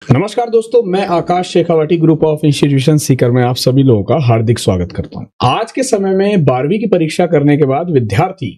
नमस्कार दोस्तों, मैं Akash Shekhawati group of institution Sikar में आप सभी लोगों का हार्दिक स्वागत करता हूं। आज के समय में 12वीं की परीक्षा करने के बाद विद्यार्थी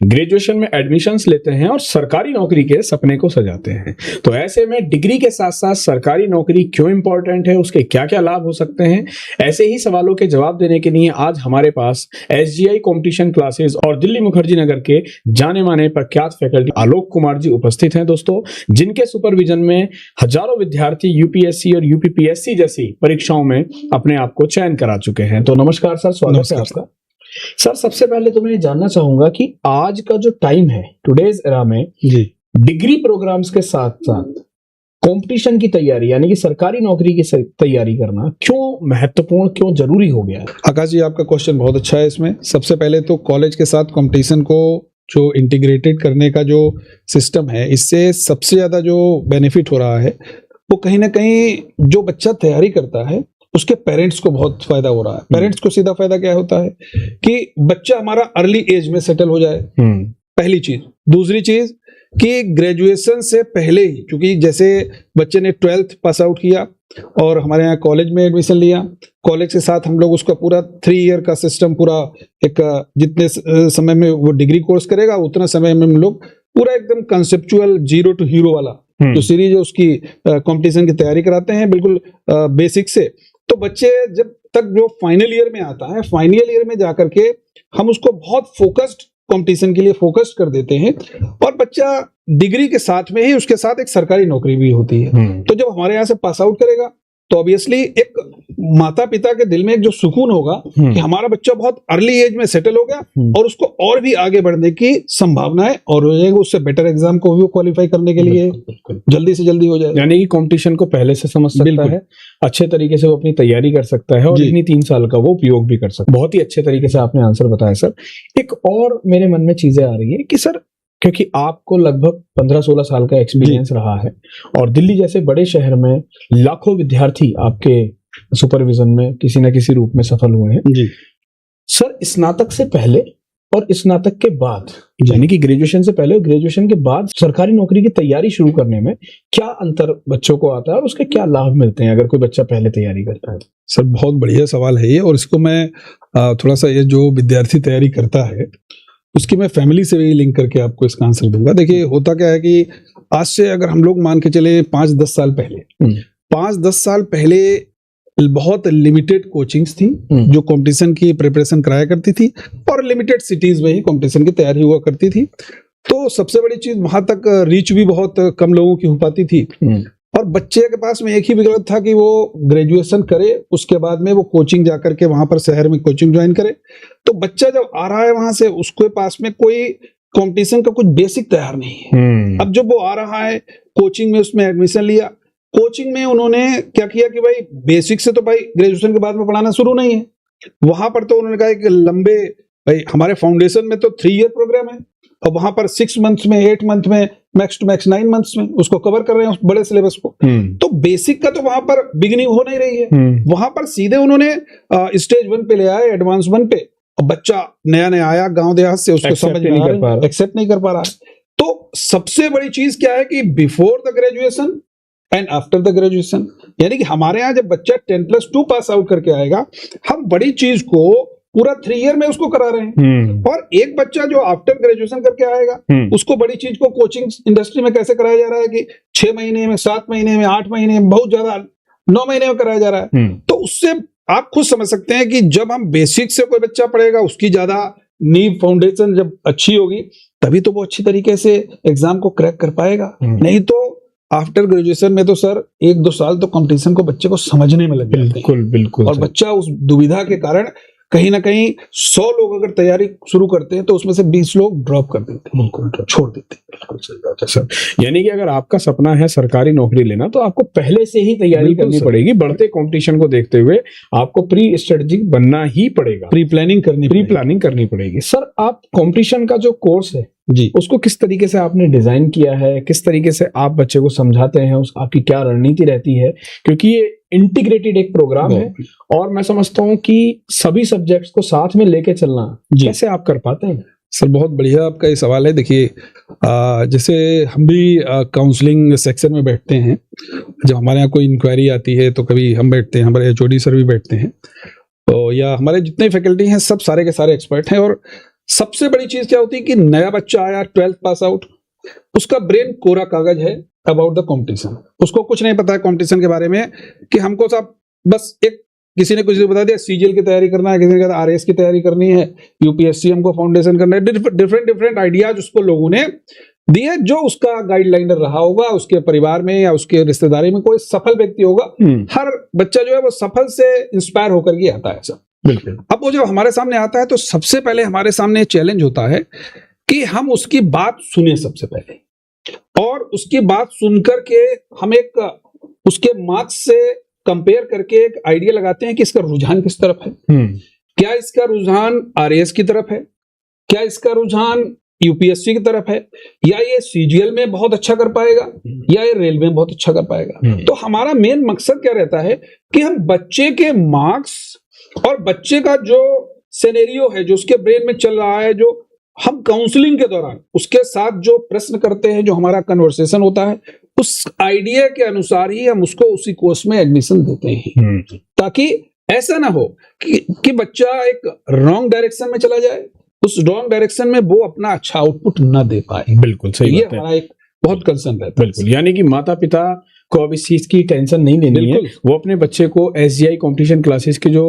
ग्रेजुएशन में एडमिशन्स लेते हैं और सरकारी नौकरी के सपने को सजाते हैं। तो ऐसे में डिग्री के साथ साथ सरकारी नौकरी क्यों इंपॉर्टेंट है, उसके क्या क्या लाभ हो सकते हैं, ऐसे ही सवालों के जवाब देने के लिए आज हमारे पास SGI कॉम्पिटिशन क्लासेस और दिल्ली मुखर्जी नगर के जाने माने प्रख्यात फैकल्टी आलोक कुमार जी उपस्थित हैं दोस्तों, जिनके सुपरविजन में हजारों विद्यार्थी UPSC और UPPSC जैसी परीक्षाओं में अपने आप को चयन करा चुके हैं। तो नमस्कार सर, स्वागत है आपका। सर, सबसे पहले तो मैं ये जानना चाहूंगा कि आज का जो टाइम है, टुडेज एरा में जी, डिग्री प्रोग्राम्स के साथ साथ कंपटीशन की तैयारी यानी कि सरकारी नौकरी की तैयारी करना क्यों महत्वपूर्ण, क्यों जरूरी हो गया है? आकाश जी, आपका क्वेश्चन बहुत अच्छा है। इसमें सबसे पहले तो कॉलेज के साथ कंपटीशन को जो इंटीग्रेटेड करने का जो सिस्टम है, इससे सबसे ज्यादा जो बेनिफिट हो रहा है वो कहीं ना कहीं जो बच्चा तैयारी करता है उसके पेरेंट्स को बहुत फायदा हो रहा है। पेरेंट्स को सीधा फायदा क्या होता है कि बच्चा हमारा अर्ली एज में सेटल हो जाए, पहली चीज। दूसरी चीज कि ग्रेजुएशन से पहले ही, क्योंकि जैसे बच्चे ने 12th पास आउट किया और हमारे यहाँ कॉलेज में एडमिशन लिया, कॉलेज के साथ हम लोग उसका पूरा 3 ईयर का सिस्टम, पूरा एक जितने समय में वो डिग्री कोर्स करेगा उतना समय में हम लोग पूरा एकदम कंसेप्चुअल जीरो टू हीरो वाला जो सीरीज है उसकी कंपटीशन की तैयारी कराते हैं, बिल्कुल बेसिक से। तो बच्चे जब तक जो फाइनल ईयर में आता है, फाइनल ईयर में जाकर के हम उसको बहुत फोकस्ड कंपटीशन के लिए फोकस्ड कर देते हैं और बच्चा डिग्री के साथ में ही उसके साथ एक सरकारी नौकरी भी होती है। तो जब हमारे यहाँ से पास आउट करेगा तो ऑब्वियसली एक माता पिता के दिल में एक जो सुकून होगा कि हमारा बच्चा बहुत अर्ली एज में सेटल हो गया और उसको और भी आगे बढ़ने की संभावनाएं और हो जाएगी, उससे बेटर एग्जाम को भी क्वालिफाई करने के लिए जल्दी से जल्दी हो जाए। यानी कि कंपटीशन को पहले से समझ सकता है, अच्छे तरीके से वो अपनी तैयारी कर सकता है और इतनी 3 साल का वो उपयोग भी कर सकता है। बहुत ही अच्छे तरीके से आपने आंसर बताया सर। एक और मेरे मन में चीजें आ रही है कि सर, क्योंकि आपको लगभग 15-16 साल का एक्सपीरियंस रहा है और दिल्ली जैसे बड़े शहर में लाखों विद्यार्थी आपके सुपरविजन में किसी न किसी रूप में सफल हुए हैं जी। सर, स्नातक से पहले और स्नातक के बाद, यानी कि ग्रेजुएशन से पहले और ग्रेजुएशन के बाद सरकारी नौकरी की तैयारी शुरू करने में क्या अंतर बच्चों को आता है और उसके क्या लाभ मिलते हैं अगर कोई बच्चा पहले तैयारी करता है? सर, बहुत बढ़िया सवाल है ये, और इसको मैं थोड़ा सा, ये जो विद्यार्थी तैयारी करता है उसकी मैं फैमिली से भी लिंक करके आपको इसका आंसर दूंगा। देखिए, होता क्या है कि आज से अगर हम लोग मान के चले 5-10 साल पहले, 5-10 साल पहले बहुत लिमिटेड कोचिंग्स थी जो कंपटीशन की प्रिपरेशन कराया करती थी और लिमिटेड सिटीज में ही कंपटीशन की तैयारी हुआ करती थी। तो सबसे बड़ी चीज, वहां तक रीच भी बहुत कम लोगों की हो पाती थी और बच्चे के पास में एक ही विकल्प था कि वो ग्रेजुएशन करे, उसके बाद में वो कोचिंग जाकर के वहां पर शहर में कोचिंग ज्वाइन करे। तो बच्चा जब आ रहा है वहां से, उसके पास में कोई कंपटीशन का कुछ बेसिक तैयार नहीं है। अब जब वो आ रहा है कोचिंग में, उसमें एडमिशन लिया, कोचिंग में उन्होंने क्या किया कि भाई बेसिक से तो भाई ग्रेजुएशन के बाद में पढ़ाना शुरू नहीं है। वहां पर तो उन्होंने कहा कि लंबे, भाई हमारे फाउंडेशन में तो 3 ईयर प्रोग्राम है और वहां पर 6 मंथ्स में, 8 मंथ में, मैक्स टू मैक्स 9 मंथ्स में उसको कवर कर रहे हैं उस बड़े सिलेबस को। तो बेसिक का तो वहां पर बिगिनिंग हो नहीं रही है। वहां पर सीधे उन्होंने स्टेज 1 पे ले आए, एडवांस 1 पे, और बच्चा नया नया आया गांव देहात से, उसको समझ नहीं कर पा रहा, एक्सेप्ट नहीं कर पा रहा। तो सबसे बड़ी चीज क्या है कि before the graduation and after the graduation, यानी कि हमारे यहाँ जब बच्चा 10+2 पास आउट करके आएगा, हम बड़ी चीज को पूरा 3 ईयर में उसको करा रहे हैं। और एक बच्चा जो आफ्टर ग्रेजुएशन करके आएगा, उसको बड़ी चीज को कोचिंग इंडस्ट्री में कैसे कराया जा रहा है कि 6 महीने में, 7 महीने में, 8 महीने में, बहुत ज्यादा 9 महीने में कराया जा रहा है। तो उससे आप खुद समझ सकते हैं कि जब हम बेसिक से कोई बच्चा पढ़ेगा, उसकी ज्यादा नींव, फाउंडेशन जब अच्छी होगी, तभी तो वो अच्छी तरीके से एग्जाम को क्रैक कर पाएगा। नहीं तो आफ्टर ग्रेजुएशन में तो सर 1-2 साल तो कंपटीशन को बच्चे को समझने में लग जाते हैं। बिल्कुल। और बच्चा उस दुविधा के कारण कहीं ना कहीं 100 लोग अगर तैयारी शुरू करते हैं तो उसमें से 20 लोग ड्रॉप कर देते हैं, बिल्कुल छोड़ देते हैं। बिल्कुल सही बात है सर। यानी कि अगर आपका सपना है सरकारी नौकरी लेना, तो आपको पहले से ही तैयारी करनी पड़ेगी। बढ़ते कंपटीशन को देखते हुए आपको प्री स्ट्रेटेजिक बनना ही पड़ेगा, प्री प्लानिंग करनी पड़ेगी। सर, आप कंपटीशन का जो कोर्स है जी, उसको किस तरीके से आपने डिजाइन किया है, किस तरीके से आप बच्चे को समझाते हैं, उस आपकी क्या रणनीति रहती है? क्योंकि ये इंटीग्रेटेड एक प्रोग्राम है और मैं समझता हूँ कि सभी सब्जेक्ट्स को साथ में लेके चलना कैसे आप कर पाते हैं? सर बहुत बढ़िया आपका ये सवाल है। देखिए जैसे हम भी काउंसलिंग सेक्शन में बैठते हैं, जब हमारे यहाँ कोई इंक्वायरी आती है तो कभी हम बैठते हैं, हमारे एचओडी सर भी बैठते हैं, तो या हमारे जितने फैकल्टी हैं सब सारे के सारे एक्सपर्ट हैं। और सबसे बड़ी चीज क्या होती है कि नया बच्चा आया 12th पास आउट, उसका ब्रेन कोरा कागज है अबाउट द कंपटीशन, उसको कुछ नहीं पता है कंपटीशन के बारे में, कि हमको सब बस एक किसी ने कुछ बता दिया सीजीएल की तैयारी करना है, किसी ने कहा आरएस की तैयारी करनी है, यूपीएससी हमको फाउंडेशन करना है, डिफरेंट आइडियाज उसको लोगों ने दिए, जो उसका गाइडलाइनर रहा होगा उसके परिवार में या उसके रिश्तेदारी में कोई सफल व्यक्ति होगा। हर बच्चा जो है वो सफल से इंस्पायर होकर के आता है सब। बिल्कुल। अब वो जब हमारे सामने आता है तो सबसे पहले हमारे सामने चैलेंज होता है कि हम उसकी बात सुने सबसे पहले, और उसकी बात सुनकर के हम एक उसके मार्क्स से कंपेयर करके एक आइडिया लगाते हैं कि इसका रुझान किस तरफ है। क्या इसका रुझान आरएएस की तरफ है, क्या इसका रुझान यूपीएससी की तरफ है, या ये सीजीएल में बहुत अच्छा कर पाएगा, या ये रेलवे में बहुत अच्छा कर पाएगा। तो हमारा मेन मकसद क्या रहता है कि हम बच्चे के मार्क्स और बच्चे का जो सिनेरियो है, जो उसके ब्रेन में चल रहा है, जो हम काउंसलिंग के दौरान उसके साथ जो प्रश्न करते हैं, जो हमारा कन्वर्सेशन होता है, उस आइडिया के अनुसार ही हम उसको उसी कोर्स में एडमिशन देते हैं, ताकि ऐसा ना हो कि बच्चा एक रॉन्ग डायरेक्शन में चला जाए, उस रॉन्ग डायरेक्शन में वो अपना अच्छा आउटपुट ना दे पाए। बिल्कुल सही ये बात है। हमारा एक बहुत कंसर्न रहता है। बिल्कुल, यानी कि माता पिता को अब इस चीज की टेंशन नहीं लेनी है, वो अपने बच्चे को एसजीआई कंपटीशन क्लासेस के जो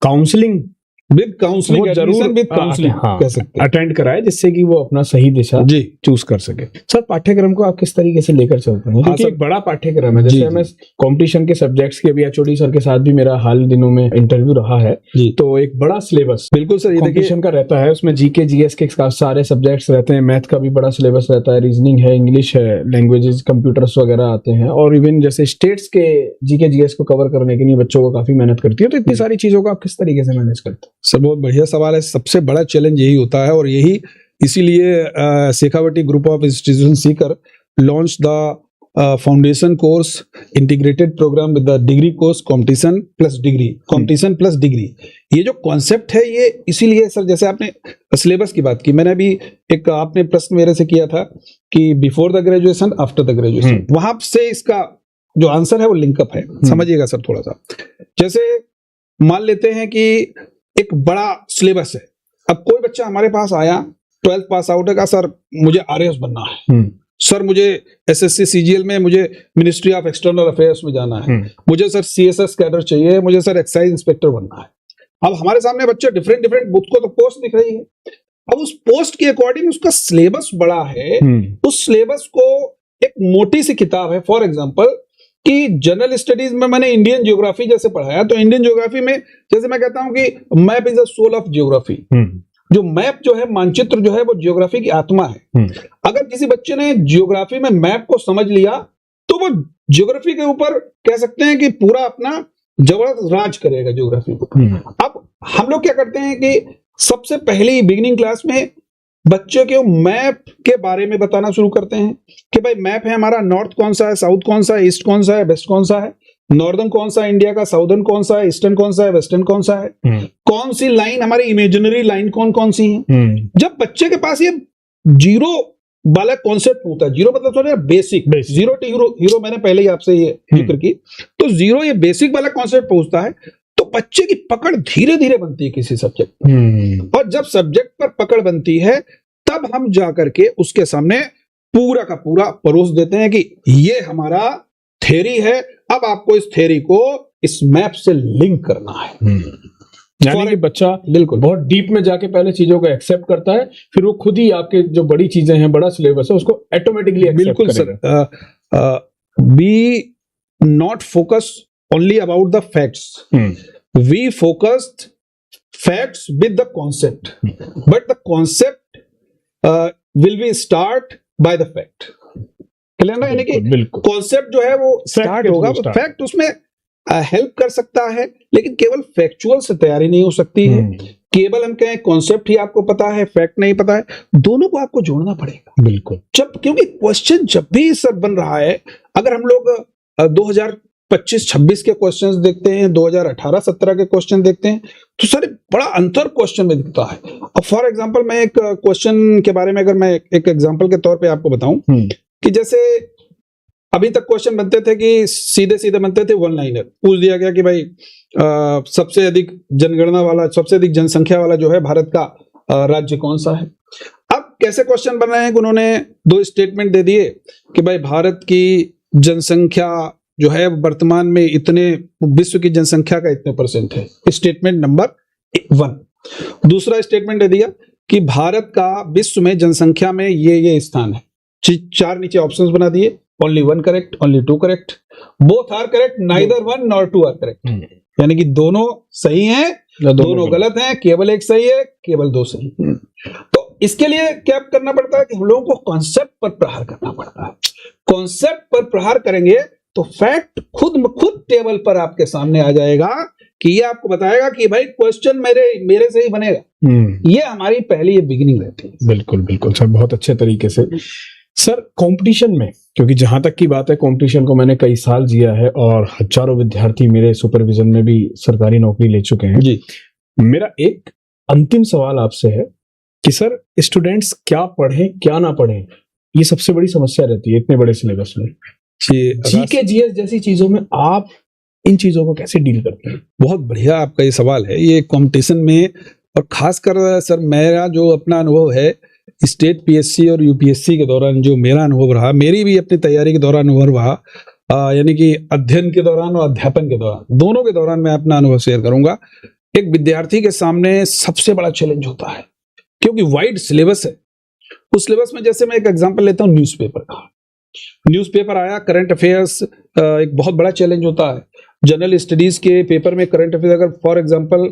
काउंसलिंग विद काउंसलिंग जरूर विद काउंसलिंग कह सकते हैं, अटेंड कराए, जिससे कि वो अपना सही दिशा जी चूज कर सके। सर पाठ्यक्रम को आप किस तरीके से लेकर चलते हैं, क्योंकि सर, एक बड़ा पाठ्यक्रम है। जैसे हमें कंपटीशन के सब्जेक्ट्स के, अभी एचओडी सर के साथ भी मेरा हाल दिनों में इंटरव्यू रहा है, तो एक बड़ा सिलेबस बिल्कुल सर ये कंपटीशन का रहता है। उसमें जीके जीएस के सारे सब्जेक्ट्स रहते हैं, मैथ का भी बड़ा सिलेबस रहता है, रीजनिंग है, इंग्लिश है, लैंग्वेजेस, कंप्यूटर्स वगैरह आते हैं, और इवन जैसे स्टेट्स के जीके जीएस को कवर करने के लिए बच्चों को काफी मेहनत करती है। तो इतनी सारी चीजों को आप किस तरीके से मैनेज करते हैं? सर बहुत बढ़िया सवाल है। सबसे बड़ा चैलेंज यही होता है, और यही इसीलिए Shekhawati group of institution Sikar launch the foundation course integrated programme with the degree course competition plus degree. ये जो कॉन्सेप्ट है ये इसीलिए सर, जैसे आपने सिलेबस की बात की, मैंने अभी एक आपने प्रश्न मेरे से किया था कि before the graduation after the graduation, वहां से इसका जो आंसर है वो लिंकअप है। समझिएगा सर थोड़ा सा, जैसे मान लेते हैं कि एक बड़ा सिलेबस है। अब कोई बच्चा हमारे पास आया 12th पास आउट है, का सर मुझे आरएएस बनना है, सर मुझे एसएससी सीजीएल में मुझे मिनिस्ट्री ऑफ एक्सटर्नल अफेयर्स में जाना है, मुझे सर सीएसएस कैडर चाहिए, मुझे सर एक्साइज इंस्पेक्टर बनना है। अब हमारे सामने बच्चे डिफरेंट उसको तो पोस्ट दिख रही है, अब उस पोस्ट के अकॉर्डिंग उसका सिलेबस बड़ा है। उस सिलेबस को एक मोटी सी किताब है, फॉर एग्जाम्पल कि जनरल स्टडीज में मैंने इंडियन ज्योग्राफी जैसे पढ़ाया, तो इंडियन ज्योग्राफी में जैसे मैं कहता हूं कि map is the soul of geography. जो मैप जो है, मानचित्र जो है, वो ज्योग्राफी की आत्मा है। अगर किसी बच्चे ने ज्योग्राफी में मैप को समझ लिया तो वो ज्योग्राफी के ऊपर कह सकते हैं कि पूरा अपना जबरदस्त राज करेगा ज्योग्राफी को। अब हम लोग क्या करते हैं कि सबसे पहली बिगिनिंग क्लास में बच्चे के मैप के बारे में बताना शुरू करते हैं कि भाई मैप है हमारा, नॉर्थ कौन सा है, साउथ कौन सा है, ईस्ट कौन सा है, वेस्ट कौन सा है, नॉर्दर्न कौन सा है इंडिया का, साउदर्न कौन सा है, ईस्टर्न कौन सा है, वेस्टर्न कौन सा है, कौन सी लाइन हमारी इमेजिनरी लाइन कौन कौन सी है। जब बच्चे के पास ये जीरो वाला कॉन्सेप्ट होता है, जीरो मतलब थोड़ा बेसिक, जीरो टू हीरो मैंने पहले ही आपसे ये जिक्र की, तो जीरो ये बेसिक वाला कॉन्सेप्ट पहुंचता है तो बच्चे की पकड़ धीरे धीरे बनती है किसी सब्जेक्ट, और जब सब्जेक्ट पर पकड़ बनती है तब हम जाकर के उसके सामने पूरा का पूरा परोस देते हैं कि ये हमारा थ्योरी है, अब आपको इस थ्योरी को इस मैप से लिंक करना है। यानी कि बच्चा बिल्कुल बहुत डीप में जाके पहले चीजों को एक्सेप्ट करता है, फिर वो खुद ही आपके जो बड़ी चीजें हैं, बड़ा सिलेबस है, उसको ऑटोमेटिकली एक्सेप्ट करेगा। बिल्कुल sir, we not focus only about the facts, we focused facts with the concept, but the concept will be start by the fact. यानी कि कॉन्सेप्ट जो है वो स्टार्ट होगा, फैक्ट उसमें हेल्प कर सकता है, लेकिन केवल फैक्चुअल से तैयारी नहीं हो सकती है। केवल हम कहें कॉन्सेप्ट ही आपको पता है, फैक्ट नहीं पता है, दोनों को आपको जोड़ना पड़ेगा। बिल्कुल, क्योंकि क्वेश्चन जब भी सर बन रहा है, अगर हम लोग 25-26 के क्वेश्चंस देखते हैं, 2018-17 के क्वेश्चन देखते हैं, तो सर बड़ा अंतर क्वेश्चन में दिखता है। अब फॉर एग्जांपल मैं एक क्वेश्चन के बारे में अगर मैं एक एग्जांपल के तौर पे आपको बताऊं कि जैसे अभी तक क्वेश्चन बनते थे कि सीधे सीधे बनते थे, वन लाइनर पूछ दिया गया कि भाई सबसे अधिक जनगणना वाला, सबसे अधिक जनसंख्या वाला जो है भारत का राज्य कौन सा है। अब कैसे क्वेश्चन बन रहे हैं कि उन्होंने 2 स्टेटमेंट दे दिए कि भाई भारत की जनसंख्या जो है वर्तमान में इतने, विश्व की जनसंख्या का इतने % है, स्टेटमेंट नंबर 1। दूसरा स्टेटमेंट दे दिया कि भारत का विश्व में जनसंख्या में ये स्थान है। 4 नीचे ऑप्शंस बना दिए, only 1 correct, only 2 correct, both are correct, neither 1 nor 2 are correct, यानी कि दोनों सही हैं, दोनों गलत हैं, केवल एक सही है, केवल 2 सही। तो इसके लिए क्या करना पड़ता है कि हम लोगों को कॉन्सेप्ट पर प्रहार करना पड़ता है। कॉन्सेप्ट पर प्रहार करेंगे तो फैक्ट खुद टेबल पर आपके सामने आ जाएगा कि ये आपको बताएगा कि भाई क्वेश्चन मेरे से ही बनेगा। ये हमारी पहली ये बिगिनिंग रहती है। बिल्कुल बिल्कुल सर, बहुत अच्छे तरीके से। सर कंपटीशन में, क्योंकि जहां तक की बात है कंपटीशन को मैंने कई साल जिया है और हजारों विद्यार्थी मेरे सुपरविजन में भी सरकारी नौकरी ले चुके हैं जी। मेरा एक अंतिम सवाल आपसे है कि सर स्टूडेंट्स क्या पढ़ें क्या ना पढ़ें, ये सबसे बड़ी समस्या रहती है इतने बड़े सिलेबस में। जीके जीएस जैसी चीजों में आप इन चीजों को कैसे डील करते हैं? बहुत बढ़िया आपका ये सवाल है। ये कंपटीशन में, और खासकर सर मेरा जो अपना अनुभव है स्टेट पीएससी और यूपीएससी के दौरान, जो मेरा अनुभव रहा, मेरी भी अपनी तैयारी के दौरान अनुभव रहा, यानी कि अध्ययन के दौरान और अध्यापन के दौरान, दोनों के दौरान मैं अपना अनुभव शेयर करूंगा। एक विद्यार्थी के सामने सबसे बड़ा चैलेंज होता है क्योंकि वाइड सिलेबस है। उस सिलेबस में जैसे मैं एक एग्जांपल लेता हूं न्यूज़पेपर का। न्यूज़पेपर आया, करंट अफेयर्स एक बहुत बड़ा चैलेंज होता है। जनरल स्टडीज के पेपर में करंट अफेयर अगर फॉर एग्जांपल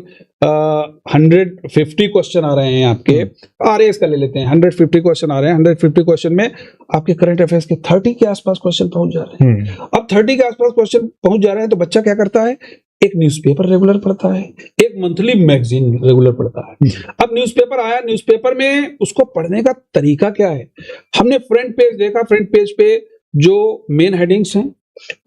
150 क्वेश्चन आ रहे हैं आपके, आरएएस का ले लेते हैं, 150 क्वेश्चन आ रहे हैं, 150 क्वेश्चन में आपके करंट अफेयर्स के 30 के आसपास क्वेश्चन पहुंच जा रहे हैं। अब 30 के आसपास क्वेश्चन पहुंच जा रहे हैं तो बच्चा क्या करता है, एक न्यूज़पेपर रेगुलर पढ़ता है, एक मंथली मैगजीन रेगुलर पढ़ता है। अब न्यूज़पेपर आया, न्यूज़पेपर में उसको पढ़ने का तरीका क्या है, हमने फ्रंट पेज देखा, फ्रंट पेज पे जो मेन हेडिंग्स हैं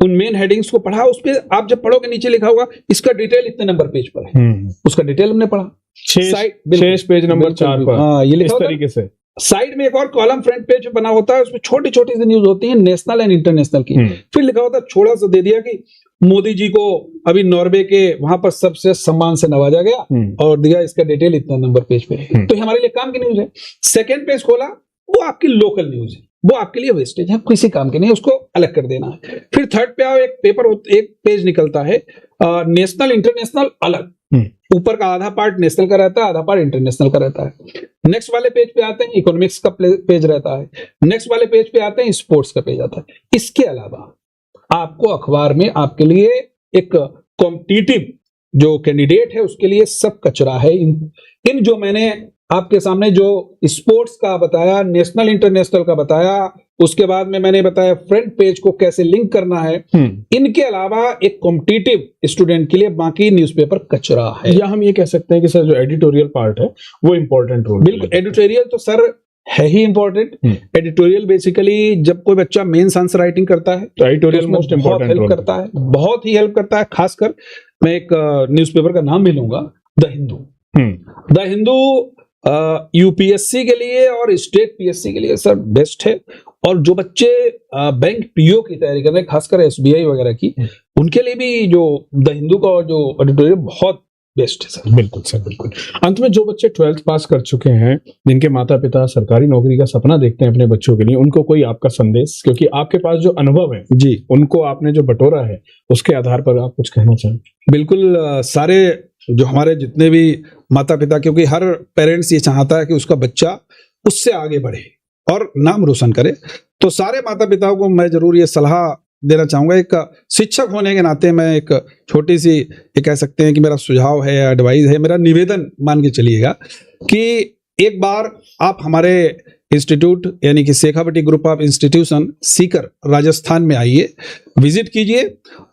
उन मेन हेडिंग्स को पढ़ा। उस पे आप जब पढ़ोगे नीचे लिखा होगा इसका डिटेल इतने नंबर पेज पर है, उसका डिटेल हमने पढ़ा 6 पेज नंबर 4 पर। हाँ, ये लिखा इस तरीके से। साइड में एक और कॉलम फ्रंट पेज पे बना होता है, उसमें छोटी छोटी सी न्यूज होती है नेशनल एंड इंटरनेशनल की। फिर लिखा होता है, छोटा सा दे दिया कि मोदी जी को अभी नॉर्वे के वहां पर सबसे सम्मान से नवाजा गया और दिया इसका डिटेल इतना नंबर पेज पे है। तो हमारे लिए काम की न्यूज है। सेकेंड पेज खोला, वो आपकी लोकल न्यूज है, वो आपके लिए वेस्टेज है, किसी काम के नहीं, उसको अलग कर देना है। फिर थर्ड पे आओ, एक पेपर, एक पेज निकलता है नेशनल इंटरनेशनल अलग, ऊपर का आधा पार्ट नेशनल का रहता है, आधा पार्ट इंटरनेशनल का रहता है। नेक्स्ट वाले पेज पे आते हैं इकोनॉमिक्स का पेज रहता है, नेक्स्ट वाले पेज पे आते हैं स्पोर्ट्स का पेज आता है। इसके अलावा आपको अखबार में आपके लिए एक कॉम्पिटिटिव जो कैंडिडेट है उसके लिए सब कचरा है। इन जो मैंने आपके सामने जो स्पोर्ट्स का बताया, नेशनल इंटरनेशनल का बताया, उसके बाद में मैंने बताया फ्रंट पेज को कैसे लिंक करना है, इनके अलावा एक कॉम्पिटिटिव स्टूडेंट के लिए बाकी न्यूज़पेपर कचरा है। या हम ये कह सकते हैं कि सर जो एडिटोरियल पार्ट है वो इंपॉर्टेंट रोल। बिल्कुल, एडिटोरियल तो सर है ही इंपॉर्टेंट। एडिटोरियल बेसिकली जब कोई बच्चा मेंस आंसर राइटिंग करता है तो एडिटोरियल मोस्ट इंपॉर्टेंट हेल्प करता है, बहुत ही हेल्प करता है। खासकर मैं एक न्यूज़पेपर का नाम भी लूंगा, the Hindu. The Hindu UPSC के लिए और स्टेट पीएससी के लिए सर बेस्ट है। और जो बच्चे बैंक पीओ की तैयारी कर रहे हैं, खासकर एसबीआई वगैरह की, उनके लिए भी जो द हिंदू का जो एडिटोरियल बहुत बेस्ट है सर। बिल्कुल सर, बिल्कुल। अंत में जो बच्चे 12th पास कर चुके हैं, जिनके माता पिता सरकारी नौकरी का सपना देखते हैं अपने बच्चों के लिए, उनको कोई आपका संदेश, क्योंकि आपके पास जो अनुभव है जी, उनको आपने जो बटोरा है उसके आधार पर आप कुछ कहना चाहें? बिल्कुल, सारे जो हमारे जितने भी माता पिता, क्योंकि हर पेरेंट्स ये चाहता है कि उसका बच्चा उससे आगे बढ़े और नाम रोशन करे, तो सारे माता पिताओं को मैं जरूर ये सलाह देना चाहूंगा। एक शिक्षक होने के नाते मैं एक छोटी सी ये कह सकते हैं कि मेरा सुझाव है, एडवाइस है, मेरा निवेदन मान के चलिएगा कि एक बार आप हमारे इंस्टीट्यूट यानी कि Shekhawati group of institution Sikar Rajasthan में आइए, विजिट कीजिए।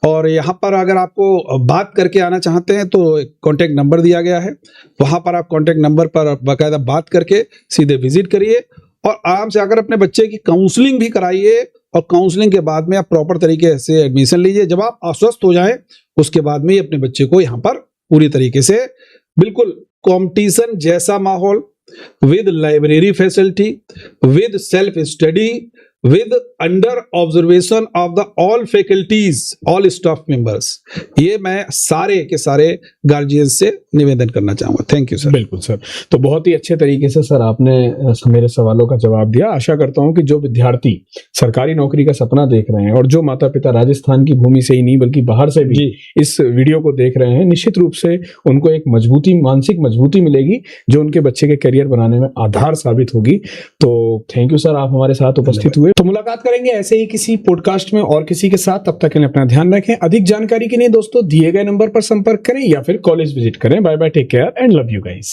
और यहाँ पर अगर आपको बात करके आना चाहते हैं तो कॉन्टैक्ट नंबर दिया गया है, वहाँ पर आप कॉन्टैक्ट नंबर पर बाकायदा बात करके सीधे विजिट करिए और आराम से आकर अपने बच्चे की काउंसलिंग भी कराइए और काउंसलिंग के बाद में आप प्रॉपर तरीके से एडमिशन लीजिए। जब आप आश्वस्त हो जाएं उसके बाद में ही अपने बच्चे को यहाँ पर पूरी तरीके से बिल्कुल कंपटीशन जैसा माहौल, with library facility, with self study, with under observation of the all faculties, all staff members, ये मैं सारे के सारे गार्जियन से निवेदन करना चाहूंगा। Thank you sir. बिल्कुल सर, तो बहुत ही अच्छे तरीके से सर आपने मेरे सवालों का जवाब दिया। आशा करता हूं कि जो विद्यार्थी सरकारी नौकरी का सपना देख रहे हैं और जो माता पिता राजस्थान की भूमि से ही नहीं बल्कि बाहर से भी इस वीडियो को देख रहे हैं, निश्चित रूप से उनको एक मजबूती, मानसिक मजबूती मिलेगी जो उनके बच्चे के करियर बनाने में आधार साबित होगी। तो थैंक यू सर, आप हमारे साथ उपस्थित हुए। तो मुलाकात करेंगे ऐसे ही किसी पॉडकास्ट में और किसी के साथ। तब तक के लिए अपना ध्यान रखें। अधिक जानकारी के लिए दोस्तों दिए गए नंबर पर संपर्क करें या फिर कॉलेज विजिट करें। Bye bye, take care and love you guys.